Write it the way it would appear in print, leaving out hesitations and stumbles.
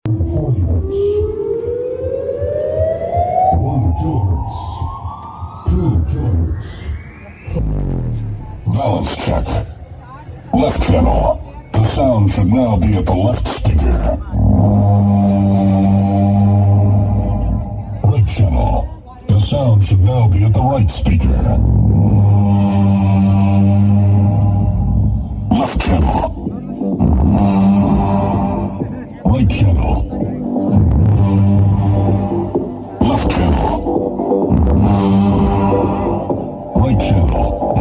40 hertz. 1 kilohertz. 2 kilohertz. Balance check. Left channel. The sound should now be at the left speaker. Right channel. The sound should now be at the right speaker. Left channel. Right channel. Left channel. Right channel.